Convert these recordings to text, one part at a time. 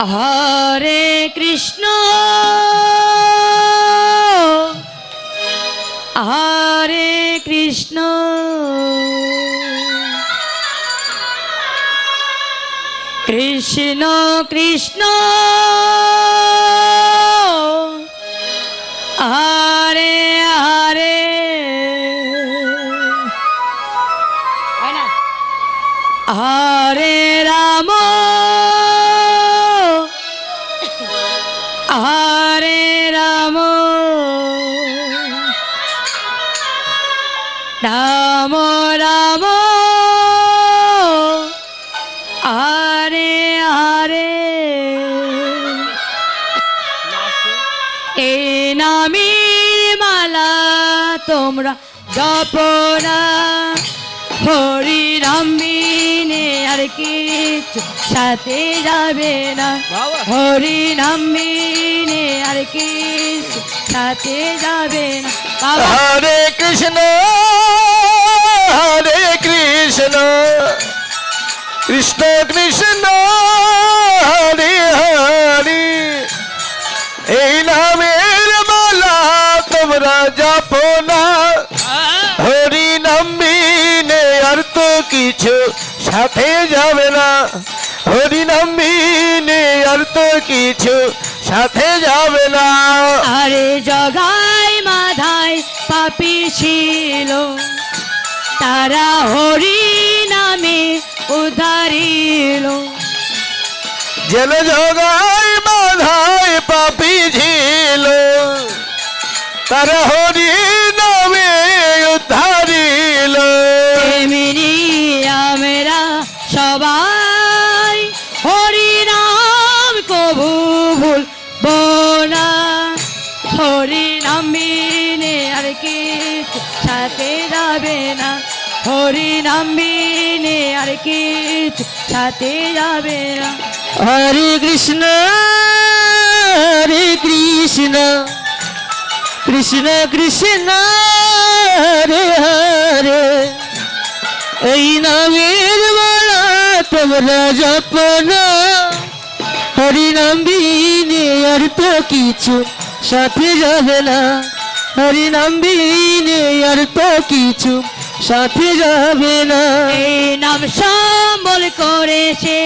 হরে কৃষ্ণ হরে কৃষ্ণ কৃষ্ণ কৃষ্ণ হরে হরে হরে রাম হরে রাম রাম রাম হরে হরে এই নামের মালা তোমরা জপনা হরি নাম বিনে আর কিছু সাথে যাবে না হরি নাম বিনে আর কিছু সাথে যাবে না হরে কৃষ্ণ কৃষ্ণ কৃষ্ণ হরে হরে এই নামের মালা তোমরা জপো না হরি নাম বিনে আর তো কিছু সাথে যাবে না হরি নাম বিনে আর তো কিছু সাথে যাবে না আরে জগাই মাধাই পাপী ছিল তারা হরি নামে উদ্ধারিল জেল জগাই মাধাই পাপী ছিল তারা হরি নামে উদ্ধারিল এমনি আমরা সবাই হরি নাম কবু ভুলব না হরি নাম বিনে আর কিছু সাথে যাবে না হরি নাম বিনে আর কিছু সাথে যাবে না হরে কৃষ্ণ কৃষ্ণ কৃষ্ণ হরে হরে এই নামের মালা তোমরা জপনা হরি নাম বিনে আর তো কিছু সাথে যাবে না হরি নাম বিনে আর তো কিছু সাথে যাবে না এই নাম সম্বল করেছে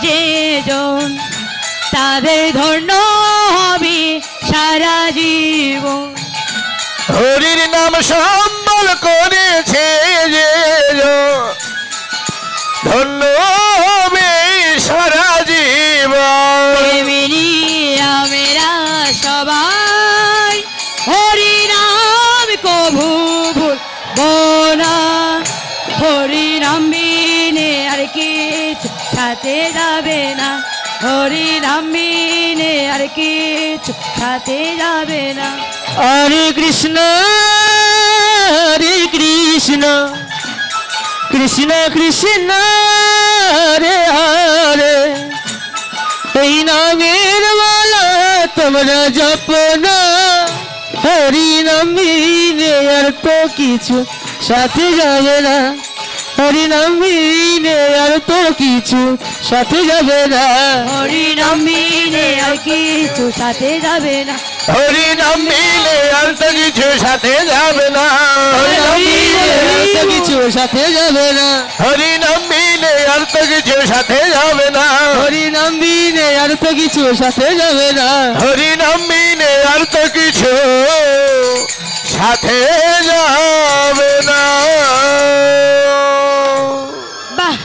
যে জন তাদের ধন্য হবে সারা জীবন হরির নাম সম্বল করেছে যে ধন্য হবে সারা জীবন এমনি আমরা সবাই হরি নাম কভু ভুলব না হরি নাম বিনে আর কিছু সাথে যাবে না হরি নাম বিনে আর কিছু সাথে যাবে না হরে কৃষ্ণ কৃষ্ণ কৃষ্ণ হরে হরে এই নামের মালা তোমরা জপনা হরি নাম বিনে আর তো কিছু সাথে যাবে না হরি নাম বিনে আর তো কিছু সাথে যাবে না হরি নাম বিনে আর কিছু সাথে যাবে না হরি নাম বিনে আর তো কিছু সাথে যাবে না হরি নাম বিনে আর তো কিছু সাথে যাবে না হরি নাম বিনে আর তো কিছু সাথে যাবে না হরি নাম বিনে আর তো কিছু সাথে যাবে না হরি নাম বিনে আর তো কিছু সাথে যাবে না বাহ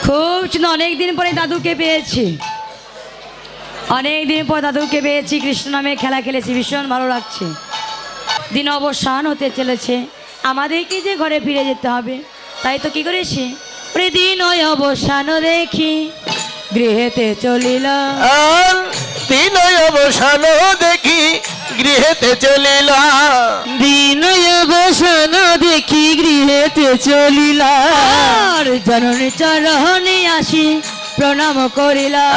খুব সুন্দর অনেকদিন পরে দাদুকে পেয়েছি অনেকদিন পর দাদুকে পেয়েছি কৃষ্ণ নামে খেলা খেলেছি ভীষণ ভালো লাগছে দিন অবসান হতে চলেছে আমাদেরকে যে ঘরে ফিরে যেতে হবে তাই তো কি করেছি ওরে দিন ওই অবসান দেখি গৃহেতে চলিলাম দিন অবসান দেখি গৃহেতে চলিলাম দিন অবসান দেখি গৃহেতে চলিলাম জননী চরণে আসি প্রণাম করিলাম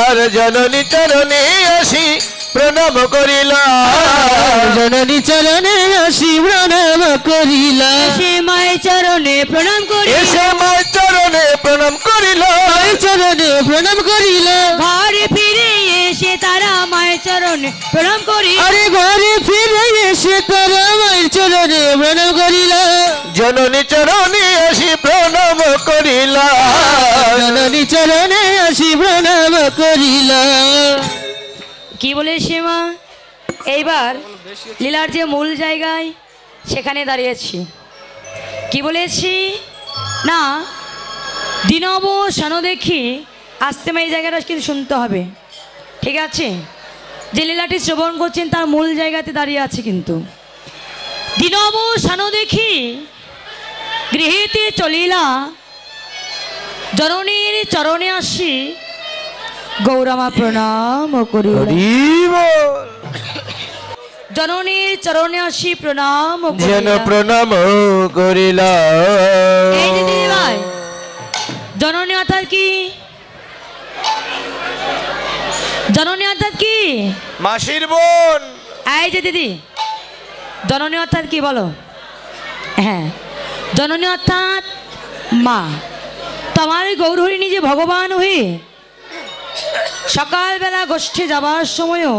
আর জননী চরণে আসি প্রণাম করিলাম জননী চরণে আসি প্রণাম করিলাম সে মায়ের চরণে প্রণাম করি এসে মায়ের চরণে প্রণাম করিলাম মায়ের চরণে প্রণাম করিলাম ঘরে তারা মায়ের চরণে প্রণাম করি। আরে ঘরে ফিরে এসে তারা মায়ের চরণে প্রণাম করিলাম। জননী চরণে আসি প্রণাম করিলাম। জননী চরণে আসি প্রণাম করিলাম। কি বলে সীমা? এইবার লীলার যে মূল জায়গায় সেখানে দাঁড়িয়েছি। কি বলেছি না, দিন অবসান দেখি আসতে এই জায়গাটা কিন্তু শুনতে হবে, ঠিক আছে? যে লীলাটি শ্রবণ করছেন তার মূল জায়গাতে দাঁড়িয়ে আছে। কিন্তু দিন অবসান দেখি গৃহেতে চলিলা, জননীর চরণে আসি গৌরামা প্রণাম করি। জননীর চরণে আসি প্রণাম যেন প্রণাম করিলা। এই যে দিদি ভাই, জননী অর্থাৎ কি? জননী অর্থাৎ কি? মাসির বোন। এই যে দিদি, জননী অর্থাৎ কি বলো? হ্যাঁ, জননী অর্থাৎ মা। তোমার গৌরহরিণী যে ভগবান হয়ে সকালবেলা গোষ্ঠী যাবার সময়ও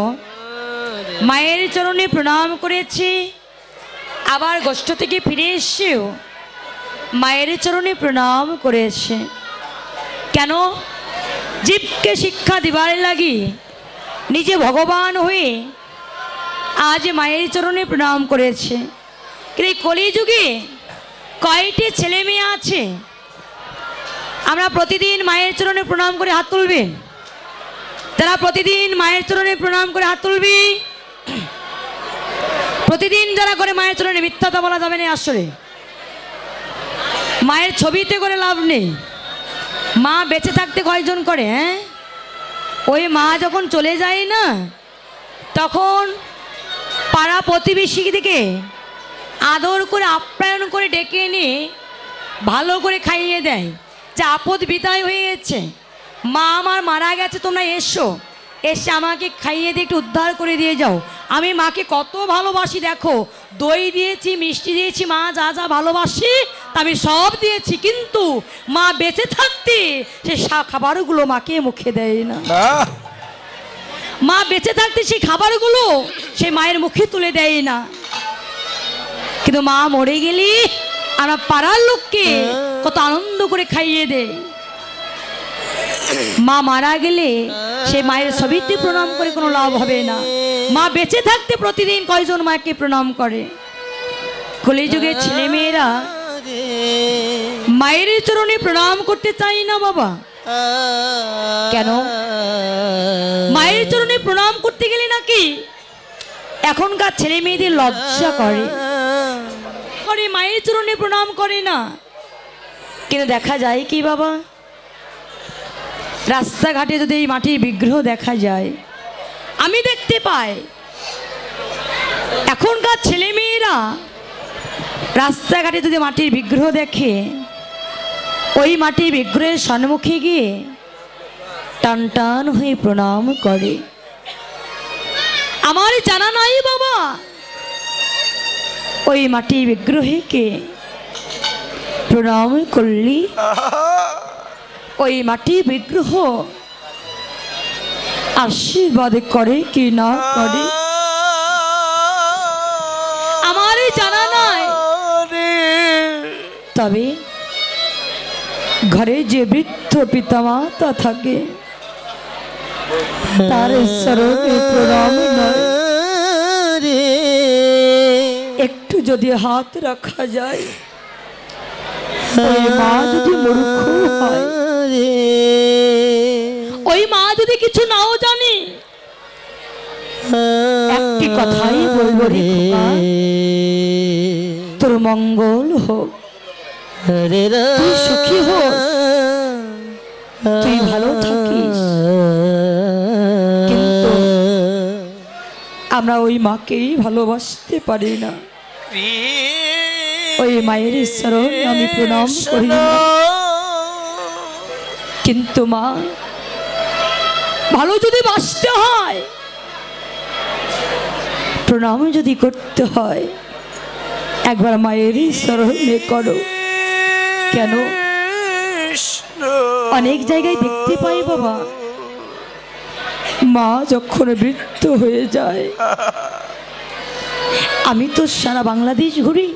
মায়ের চরণে প্রণাম করেছি, আবার গোষ্ঠ থেকে ফিরে এসেও মায়ের চরণে প্রণাম করেছে। কেন? জীবকে শিক্ষা দিবার লাগি নিজে ভগবান হয়ে আজ মায়ের চরণে প্রণাম করেছে। কিন্তু কলিযুগে কয়টি ছেলে মেয়ে আছে? আমরা প্রতিদিন মায়ের চরণে প্রণাম করে হাত তুলবেন। তারা প্রতিদিন মায়ের চরণে প্রণাম করে হাত তুলবি। প্রতিদিন যারা করে মায়ের চরণে, মিথ্যাটা বলা যাবে না। আসলে মায়ের ছবিতে করে লাভ নেই। মা বেঁচে থাকতে কয়জন করে? হ্যাঁ, ওই মা যখন চলে যায় না, তখন পাড়া প্রতিবেশী থেকে আদর করে আপ্যায়ন করে ডেকে এনে ভালো করে খাইয়ে দেয়, যে আপদ বিদায় হয়ে গেছে, মা আমার মারা গেছে, তোমরা এসো, এসে আমাকে খাইয়ে দিয়ে একটু উদ্ধার করে দিয়ে যাও। আমি মাকে কত ভালোবাসি, দেখো দই দিয়েছি, মিষ্টি দিয়েছি, মা যা যা ভালোবাসি তা আমি সব দিয়েছি। কিন্তু মা বেঁচে থাকতে সে খাবারগুলো মাকে মুখে দেয় না। মা বেঁচে থাকতে সেই খাবারগুলো সে মায়ের মুখে তুলে দেয় না। কিন্তু মা মরে গেলি আমরা পাড়ার লোককে কত আনন্দ করে খাইয়ে দেয়। মা মারা গেলে সে মায়ের ছবিতে প্রণাম করে কোনো লাভ হবে না। মা বেঁচে থাকতে প্রতিদিন কয়জন মাকে প্রণাম করে? কলিযুগের ছেলে মেয়েরা মায়ের চরণে প্রণাম করতে চাই না বাবা। কেন? মায়ের চরণে প্রণাম করতে গেলে নাকি এখনকার ছেলে মেয়েদের লজ্জা করে, মায়ের চরণে প্রণাম করে না। কিন্তু দেখা যায় কি বাবা, রাস্তাঘাটে যদি এই মাটির বিগ্রহ দেখা যায়, আমি দেখতে পাই এখনকার ছেলে মেয়েরা রাস্তাঘাটে যদি মাটির বিগ্রহ দেখে, ওই মাটির বিগ্রহের সম্মুখে গিয়ে টান টান হয়ে প্রণাম করে। আমার জানা নাই বাবা, ওই মাটির বিগ্রহকে প্রণাম করলি ওই মাটির বিগ্রহ আশীর্বাদ করে কি না করে আমার জানা নাই। তবে ঘরে যে বৃদ্ধ পিতামাতা থাকে তার চরণে প্রণাম নয়, একটু যদি হাত রাখা যায়, ওই মা যদি মূর্খ হয়, ওই মা যদি কিছু নাও জানে, একটি কথাই বলবো রে খোকা, তোর মঙ্গল হোক, তুই সুখী হোক, তুই ভালো থাকিস। কিন্তু আমরা ওই মাকেই ভালোবাসতে পারি না। ওই মায়ের চরণ আমি প্রণাম করি না, কিন্তু মা ভালো যদি বাঁচতে হয়, প্রণাম যদি করতে হয়, একবার মায়ের চরণে করো। কেন? অনেক জায়গায় দেখতে পাই বাবা, মা যখন বৃদ্ধ হয়ে যায়, আমি তো সারা বাংলাদেশ ঘুরি,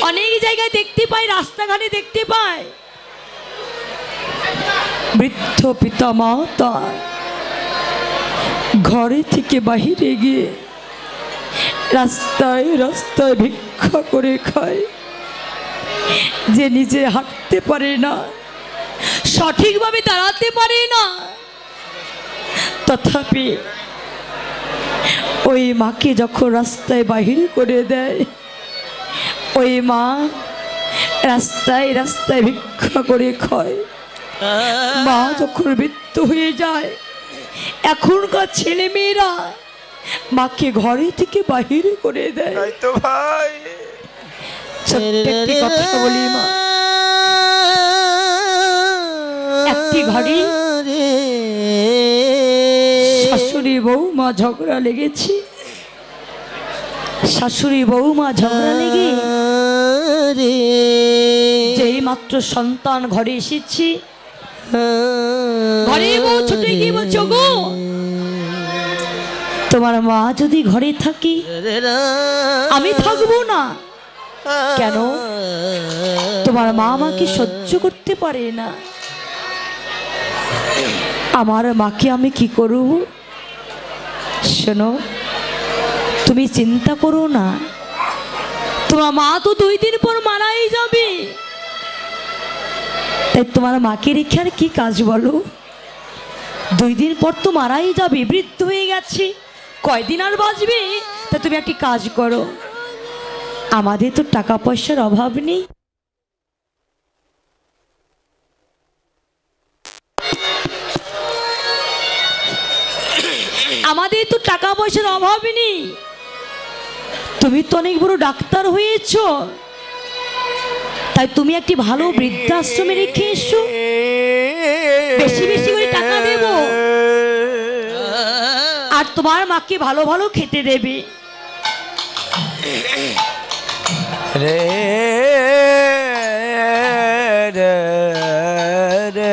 অনেক জায়গায় দেখতে পাই, রাস্তাঘাটে দেখতে পাই বৃদ্ধ পিতা মাতা ঘরে থেকে বাহিরে গিয়ে রাস্তায় রাস্তায় ভিক্ষা করে খায়, যে নিজে হাঁটতে পারে না, সঠিকভাবে দাঁড়াতে পারে না, তথাপি ওই মাকে যখন রাস্তায় বাহির করে দেয়, ওই মা রাস্তায় রাস্তায় ভিক্ষা করে খায়। মা যখন মৃত্যু হয়ে যায়, এখনকার ছেলে মেয়েরা মাকে ঘরে থেকে বাহির করে দেয়। তো ভাই ছোট্ট একটি কথা বলি মা, একটি ঘরে শাশুড়ি বৌমা ঝগড়া লেগেছে, শাশুড়ি বৌমা ঝগড়া লেগে যেই মাত্র সন্তান ঘরে এসেছি, ঘরে বউ ছুটে গিয়ে বলছে, গো তোমার মা যদি ঘরে থাকি আমি থাকবো না। কেন? তোমার মা আমাকে সহ্য করতে পারে না। আমার মাকে আমি কি করব? শোনো, তুমি চিন্তা করো না, তোমার মা তো 2 দিন পর মারাই যাবে, তাই তোমার মাকে রেখে আর কি কাজ বলো? 2 দিন পর তো মারাই যাবে, বৃদ্ধ হয়ে গেছে, কয়দিন আর বাঁচবে? তা তুমি একটি কাজ করো, আমাদের তো টাকা পয়সার অভাব নেই, আমাদের তো টাকা পয়সার অভাব নেই, তুমি তো অনেক বড় ডাক্তার হয়েছ, তাই তুমি একটি ভালো বৃদ্ধাশ্রমে রেখে এসো, বেশি বেশি করে টাকা দেব, আর তোমার মাকে ভালো ভালো খেতে দেবে।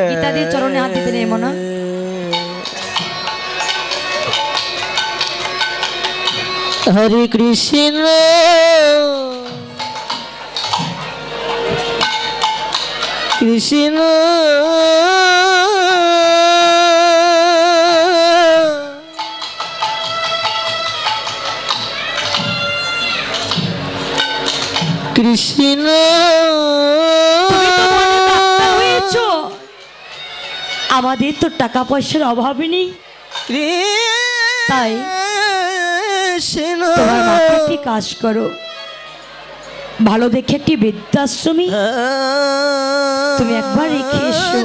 গীতাদির চরণে হাত দিতে নেই মনে। হরে কৃষ্ণ কৃষ্ণ কৃষ্ণ, আমাদের তো টাকা পয়সার অভাব নেই, তাই তোমার মাকে একটি কাজ করো, ভালো দেখে একটি বৃদ্ধাশ্রমে তুমি একবার রেখে এসো,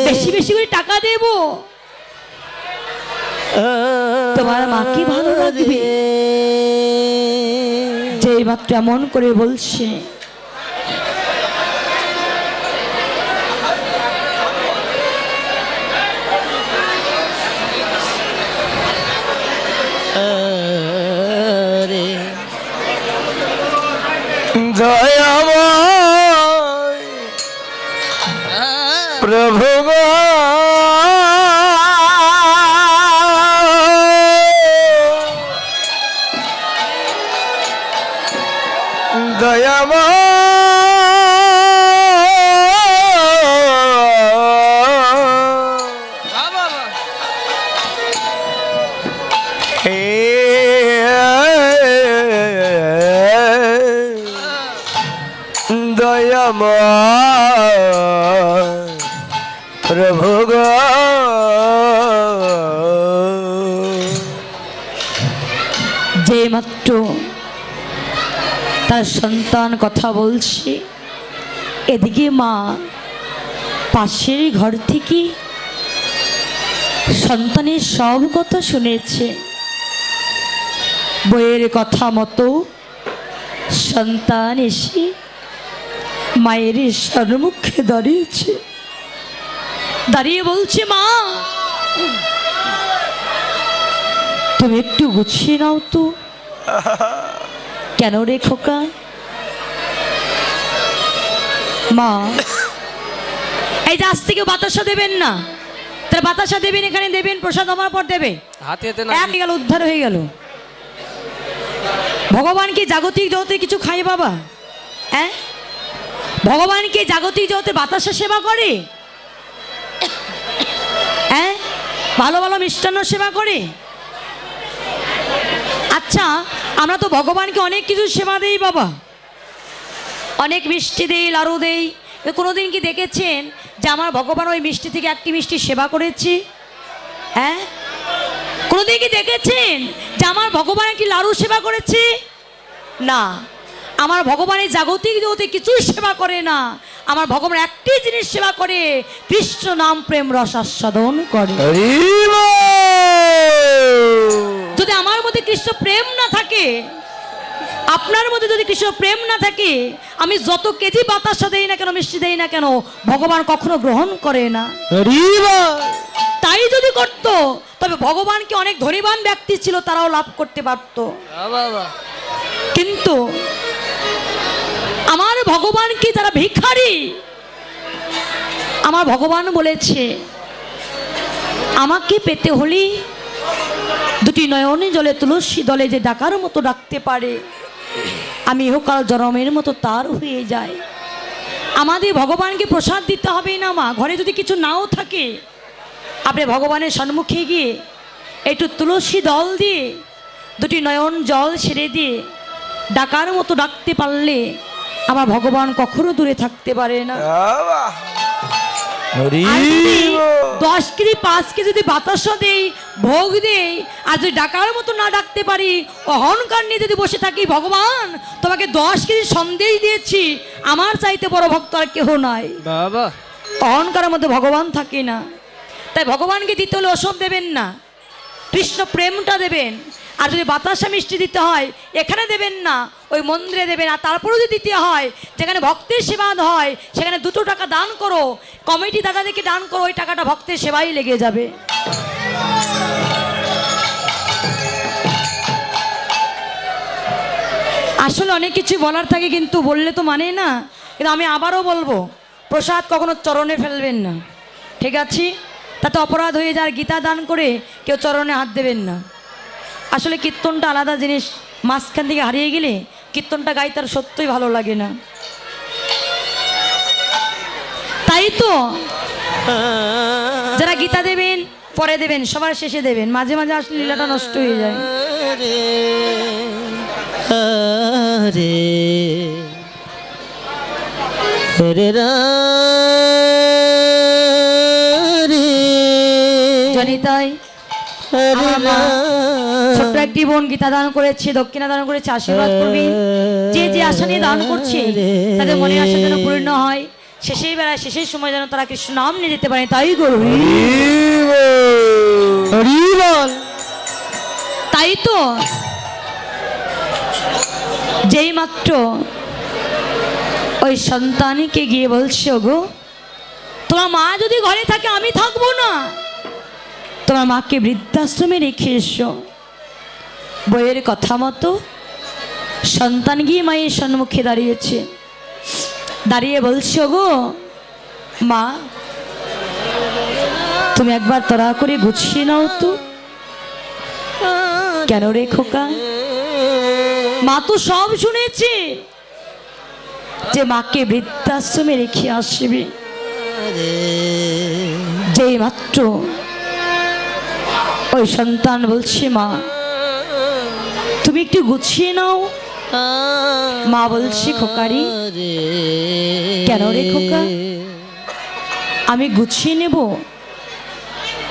বেশি বেশি করে টাকা দেব, তোমার মাকে ভালো লাগবে। যে মাত্র এমন করে বলছে, দয়াময় প্রভু গো, দয়াময় প্রভু গো, যে মাত্র তার সন্তান কথা বলছে, এদিকে মা পাশের ঘর থেকে সন্তানের সব কথা শুনেছে। বইয়ের কথা মতো সন্তান এসে মায়ের সম্মুখে দাঁড়িয়েছে, দাঁড়িয়ে বলছে, মা তুমি একটু গুছিয়ে নাও তো। কেন রে খোকা? মা এই যে আজ থেকে বাতাসা দেবেন না, তাহলে বাতাসা দেবেন, এখানে দেবেন, প্রসাদ হওয়ার পর দেবে। হাতে হাতে না এক গেল, উদ্ধার হয়ে গেল। ভগবান কি জাগতিক জগতে কিছু খায় বাবা? হ্যাঁ, ভগবান কি জাগতিক জগতে বাতাসা সেবা করে? হ্যাঁ, ভালো ভালো মিষ্টান্ন সেবা করে? আচ্ছা, আমরা তো ভগবানকে অনেক কিছু সেবা দেই বাবা, অনেক মিষ্টি দেই, লাড়ু দেই। কোনোদিন কি দেখেছেন যে আমার ভগবান ওই মিষ্টি থেকে একটি মিষ্টি সেবা করেছি? হ্যাঁ, কোনোদিন কি দেখেছেন যে আমার ভগবান একটি লাড়ু সেবা করেছে? না, আমার ভগবানের জাগতিক জগতে কিছুই সেবা করে না। আমার ভগবান একটি জিনিস সেবা করে, কৃষ্ণ নাম প্রেম রস আস্বাদন করে। যদি আমার মধ্যে কৃষ্ণ প্রেম না থাকে, আপনার মধ্যে যদি কৃষ্ণ প্রেম না থাকে, আমি যত কেজি বাতাসা দেই না কেন, মিষ্টি দেই না কেন, ভগবান কখনো গ্রহণ করে না। তাই যদি করত, তবে ভগবানকে অনেক ধনীবান ব্যক্তি ছিল, তারাও লাভ করতে পারত। কিন্তু আমার ভগবানকে যারা ভিখারি, আমার ভগবান বলেছে আমাকে পেতে হলে দুটি নয়নে জলে তুলসী দলে যে ডাকার মতো ডাকতে পারে, আমি ইহকাল জনমের মতো তার হয়ে যায়। আমাদের ভগবানকে প্রসাদ দিতে হবে না মা। ঘরে যদি কিছু নাও থাকে, আপনি ভগবানের সম্মুখে গিয়ে একটু তুলসী দল দিয়ে দুটি নয়ন জল ছেড়ে দিয়ে ডাকার মতো ডাকতে পারলে আমার ভগবান কখনো দূরে থাকতে পারে না। 10 কেজি 5 কেজি যদি বাতাসা দেই, ভোগ দেই, আর যদি ডাকার মতো না ডাকতে পারি, অহংকার নিয়ে যদি বসে থাকি, ভগবান তোমাকে 10 কেজি সন্দেশ দিয়েছি, আমার চাইতে বড় ভক্ত আর কেহ নাই। বাবা, অহংকারের মধ্যে ভগবান থাকে না। তাই ভগবানকে দিতে হলে ওসব দেবেন না, কৃষ্ণ প্রেমটা দেবেন। আর যদি বাতাসা মিষ্টি দিতে হয়, এখানে দেবেন না, ওই মন্দিরে দেবেন। আর তারপরেও যদি দিতে হয়, যেখানে ভক্তের সেবা হয়, সেখানে 2 টাকা দান করো, কমিটি দাদাদেরকে দান করো, ওই টাকাটা ভক্তের সেবাই লেগে যাবে। আসলে অনেক কিছু বলার থাকে, কিন্তু বললে তো মানে না। কিন্তু আমি আবারও বলবো, প্রসাদ কখনো চরণে ফেলবেন না, ঠিক আছে? তাতে অপরাধ হয়ে যায়। গীতা দান করে কেউ চরণে হাত দেবেন না। আসলে কীর্তনটা আলাদা জিনিস, মাঝখান থেকে হারিয়ে গেলে কীর্তনটা গাইতে আর সত্যই ভালো লাগে না। তাই তো যারা গীতা দেবেন পরে দেবেন, সবার শেষে দেবেন, মাঝে মাঝে আসলে লীলাটা নষ্ট হয়ে যায়। জানি তাই আমার মা ছোট্ট একটি বোন গীতা দান করেছে, দক্ষিণা দান করেছে, আশীর্বাদ করবি। যে যে আশা নিয়ে দান করছে, তাদের মনে আশা যেন পূর্ণ হয়, শেষের বেলায় শেষের সময় যেন তারা কৃষ্ণ নাম নিয়ে যেতে পারে। তাই করবি। তাই তো যেই মাত্র ওই সন্তানকে গিয়ে বলছে, গো তোমার মা যদি ঘরে থাকে আমি থাকবো না, তোমার মাকে বৃদ্ধাশ্রমে রেখে এসো। বইয়ের কথা মতো সন্তান গিয়ে মায়ের সম্মুখে দাঁড়িয়েছে, দাঁড়িয়ে বলছে, গো মা তুমি একবার তড়া করে গুছিয়ে নাও তো। কেন রে খোকা? মা তো সব শুনেছে যে মাকে বৃদ্ধাশ্রমে রেখে আসবে। যেই মাত্র ওই সন্তান বলছে, মা তুমি একটু গুছিয়ে নাও। মা বলছে, খোকারি কেন রে খোকা? আমি গুছিয়ে নেব,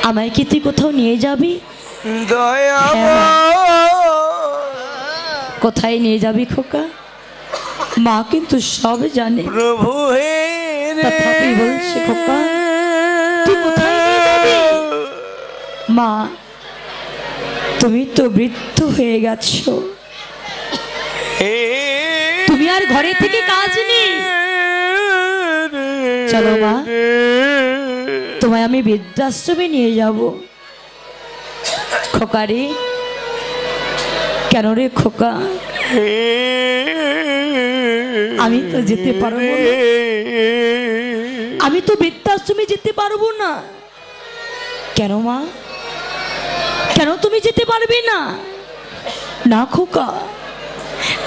আমায় কি তুই কোথাও নিয়ে যাবি? কোথায় নিয়ে যাবি খোকা? মা কিন্তু সব জানে। প্রভু তথাপি বলছে, খোকা তুই কোথায় নিয়ে যাবি? মা তুমি তো বৃদ্ধ হয়ে গেছো, তুমি আর ঘরে থেকে কাজ নেই। চলো মা, তোমায় আমি বৃদ্ধাশ্রমে নিয়ে যাব। খোকা রে, কেন রে খোকা? আমি তো যেতে পারবো না, আমি তো বৃদ্ধাশ্রমে যেতে পারবো না। কেন মা, কেন তুমি যেতে পারবে না? না খোকা,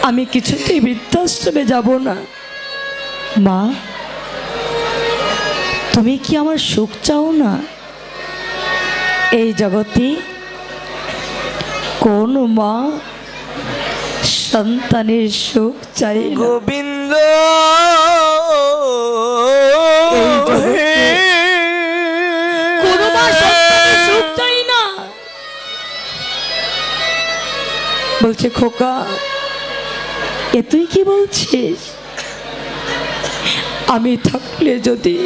আমি কিছুতেই বৃদ্ধাশ্রমে যাব না। মা, তুমি কি আমার সুখ চাও না? এই জগতে কোন মা সন্তানের সুখ চাই না? গোবিন্দ কোন মা সন্তানের সুখ চাই না? বলছে খোকা, এ তুই কি বলছিস? আমি থাকলে যদি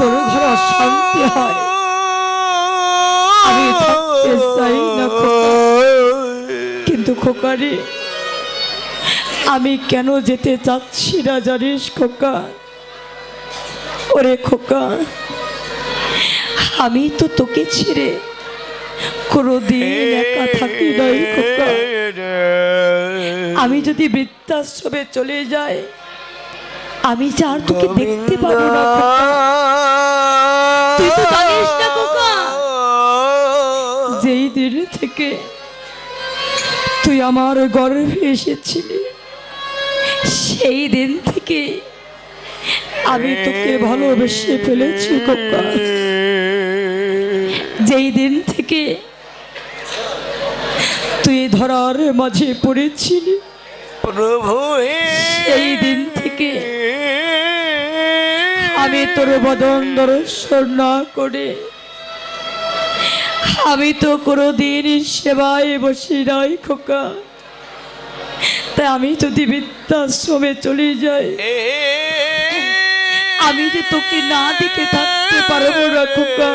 তোর ঘরে অশান্তি হয়, আমি থাকতে চাই না খোকা। কিন্তু খোকা রে, আমি কেন যেতে চাচ্ছি না জানিস খোকা? ওরে খোকা, আমি তো তোকে ছেড়ে কোনোদিন একা থাকি নাই খোকা। আমি যদি বৃদ্ধাশ্রমে চলে যাই, আমি যে আর তোকে দেখতে পাবো না খোকা। তুই তো জানিস না খোকা, যেই দিন থেকে তুই আমার গর্ভে এসেছিলি, সেই দিন থেকে আমি তোকে ভালোবেসে ফেলেছি খোকা। যেই দিন থেকে তুই ধরার মাঝে পড়েছিলি, প্রভু সেই দিন থেকে আমি তোর বদন দর্শন না করে আমি তো কোনোদিন সেবায় বসি নাই খোকা। তাই আমি যদি বৃদ্ধাশ্রমে চলে যাই, আমি যে তোকে না দেখে থাকতে পারবো না খোকা।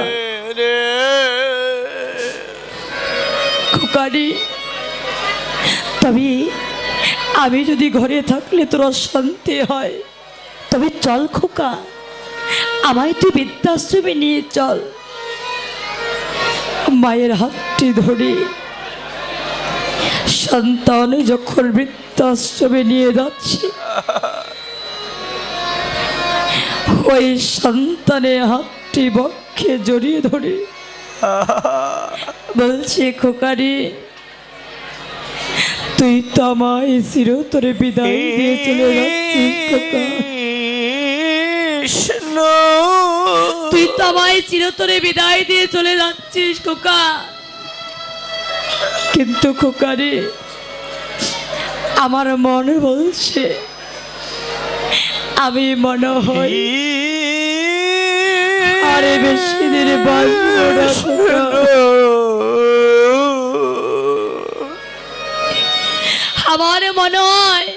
খোকারি, তবে আমি যদি ঘরে থাকলে তোর অশান্তি হয়, তবে চল খোকা, আমায় তুই বৃদ্ধাশ্রমে নিয়ে চল। মায়ের হাতটি ধরে সন্তান যখন বৃদ্ধাশ্রমে নিয়ে যাচ্ছে, ওই সন্তানের হাতটি বক্ষে জড়িয়ে ধরে বলছে, খোকারি, তুই তো আমায় চিরতরে বিদায় দিয়ে চলে যাচ্ছিস খোকা। তুই তো আমায় চিরতরে বিদায় দিয়ে চলে যাচ্ছিস খোকা। কিন্তু খোকারি, আমার মনে বলছে আমি মনে হয় আরে বেশি দিন বাঁচবো না খোকা। আমার মনে হয়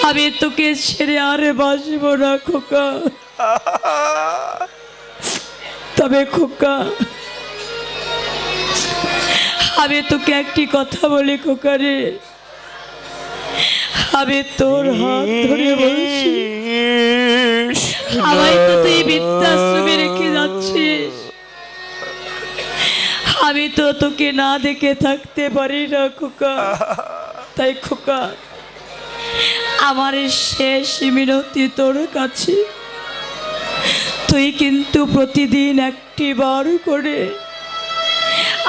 আমি তোকে ছেড়ে আর বাঁচবো না খোকা। তবে খোকা, আমি তোকে একটি কথা বলি খোকা রে, আমি তোর হাত ধরে বলছি, আমায় তো তুই বৃদ্ধাশ্রমে রেখে যাচ্ছিস, আমি তো তোকে না দেখে থাকতে পারি না খোকা। তাই খোকা, আমার শেষ মিনতি তোর কাছে, তুই কিন্তু প্রতিদিন একটি বার করে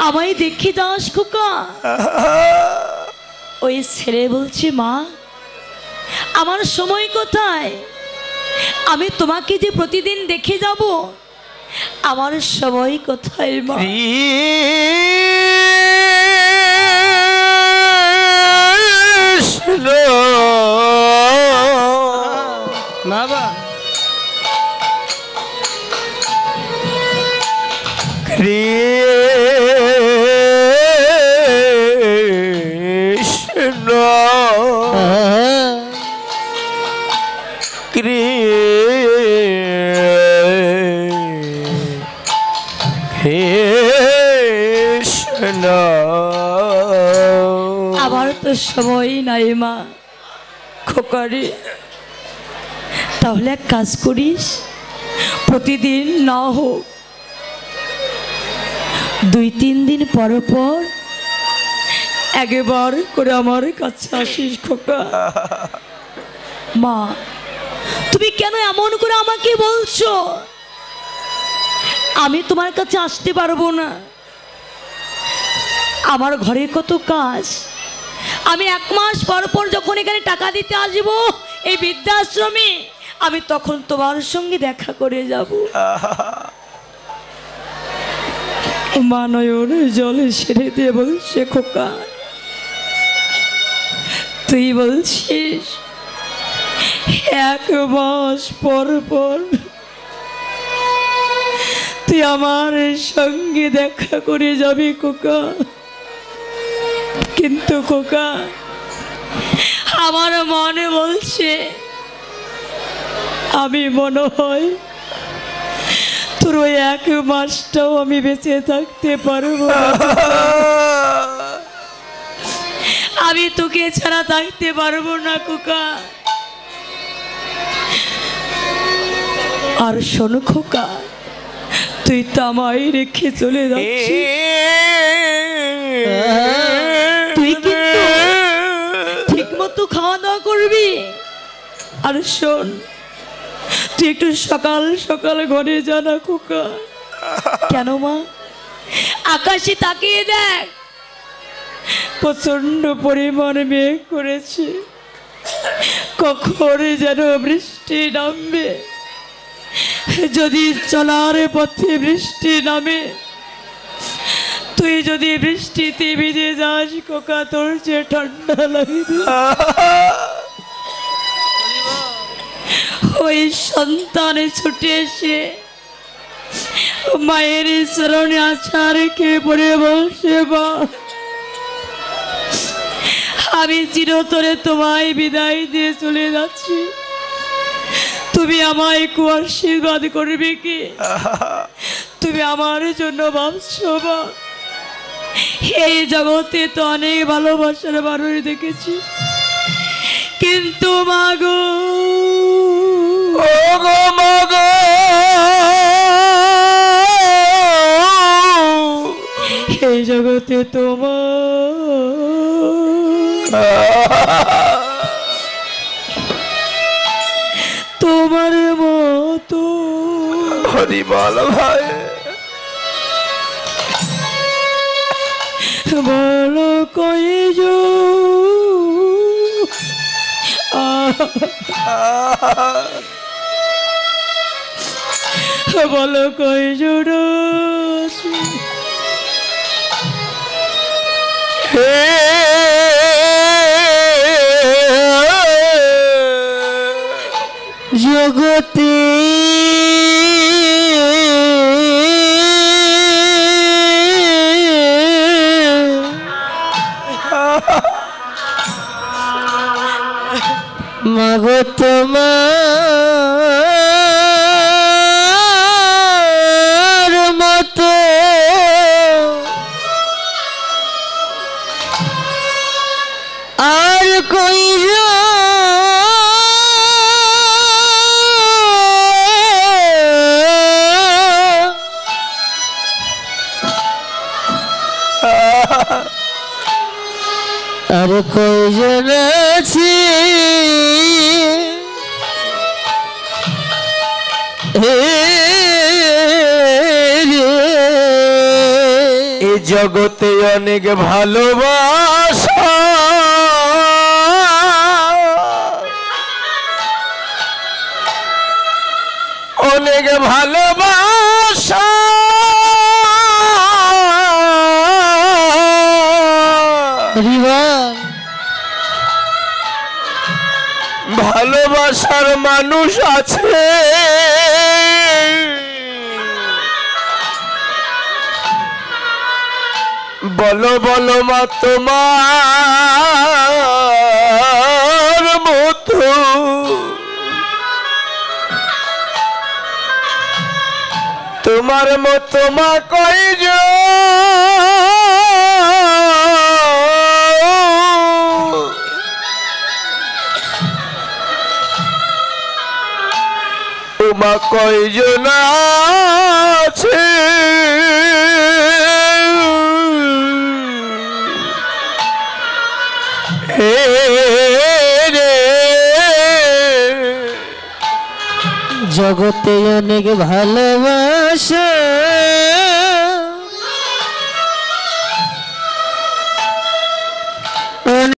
আমায় দেখে যাস খোকা। ওই ছেলে বলছে, মা আমার সময় কোথায়? আমি তোমাকে যে প্রতিদিন দেখে যাব, আমার সময় কোথায় মা? বাবা কৃষ্ণ কৃষ্ণ। আমার তো সময় নাই মা। খোকারে, তাহলে এক কাজ করিস, প্রতিদিন না হোক 2-3 দিন পর পর একবার করে আমার কাছে আসিস খোকা। মা, তুমি কেন এমন করে আমাকে বলছো? আমি তোমার কাছে আসতে পারবো না। আমার ঘরে কত কাজ। আমি 1 মাস পর পর যখন এখানে টাকা দিতে আসবো এই বৃদ্ধাশ্রমে, আমি তখন তোমার সঙ্গে দেখা করে যাব। মা নয়ন জলে সেরে দিয়ে বলছে, খোকা তুই বলছিস 1 মাস পর পর তুই আমার সঙ্গে দেখা করে যাবি খোকা। কিন্তু খোকা আমার মনে বলছে আমি মনে হয় তোর ওই 1 মাসটাও আমি বেঁচে থাকতে পারবো না। আমি তোকে ছাড়া থাকতে পারবো না খোকা। আর শোন খোকা, তুই তো আমায় রেখে চলে যাচ্ছিস, তুই কিন্তু ঠিক মতো খাওয়া দাওয়া করবি। আর শোন, তুই একটু সকাল সকাল ঘরে জানা খোকা। কেন মা, আকাশে তাকিয়ে দেখ, প্রচন্ড পরিমাণ মেঘ করেছে, কখন যেন বৃষ্টি নামবে। যদি চলার পথে বৃষ্টি নামে, তুই যদি বৃষ্টিতে ভিজে যাস খোকা, তোর যে ঠান্ডা লাগবে। ওই সন্তানে ছুটে এসে মায়ের চরণে আছাড় রেখে পড়ে বসে, মা আমি চিরতরে তোমায় বিদায় দিয়ে চলে যাচ্ছি, তুমি আমায় একটু আশীর্বাদ করবে কি? তুমি আমার জন্য ভাবছো মা? এই জগতে তো অনেক ভালোবাসার মানুষ দেখেছি, কিন্তু মাগো ওগো মাগো এই জগতে তোমার মতো হরি বল ভাই, বলো কয়জন, বলো কয়জন জগতে মাগো তোমার মতো আর কই আর কয়জন আছে এই জগতে অনেক ভালোবাসা, অনেক ভালোবাসা ভালোবাসার মানুষ আছে, বলো বলো মা তোমার মতো তোমার মতো মা কয়জন, মা কয়জন আছে জগতে অনেক ভালোবাসা